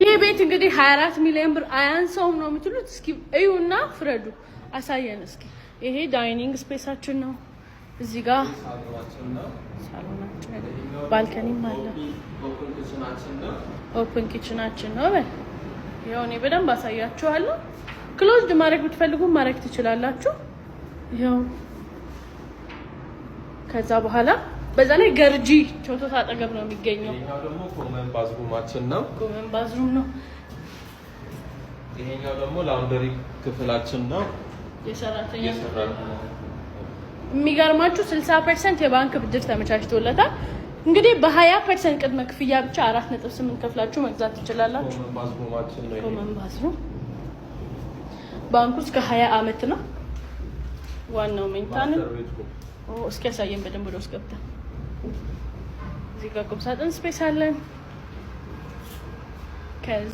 ይሄ ቤት እንግዲህ 24 ሚሊዮን ብር አያንሰውም ነው የምትሉት? እስኪ እዩና ፍረዱ። አሳየን እስኪ። ይሄ ዳይኒንግ ስፔሳችን ነው። እዚህ ጋር ሳሎናችን ባልከኒም አለ። ኦፕን ኪችናችን ነው። ያው እኔ በደንብ አሳያችኋለሁ። ክሎዝድ ማድረግ ብትፈልጉ ማድረግ ትችላላችሁ። ያው ከዛ በኋላ በዛ ላይ ገርጂ ቾቶታ አጠገብ ነው የሚገኘው። ይሄኛው ደግሞ ኮመን ባዝሩማችን ነው። ኮመን ባዝሩም ነው። ይሄኛው ደግሞ ላውንደሪ ክፍላችን ነው። የሰራተኛ የሚገርማችሁ 60% የባንክ ብድር ተመቻችቶለታል። እንግዲህ በ20% ቅድመ ክፍያ ብቻ 4.8 ከፍላችሁ መግዛት ትችላላችሁ። ኮመን ባዝሩማችን ነው። ኮመን ባዝሩም ባንኩ እስከ 20 አመት ነው። ዋናው ሜንታን እስኪ ያሳየን በደንብ ወደ ውስጥ ገብተን። እዚህ ጋር ቁም ሳጥን ስፔስ አለን። ከዛ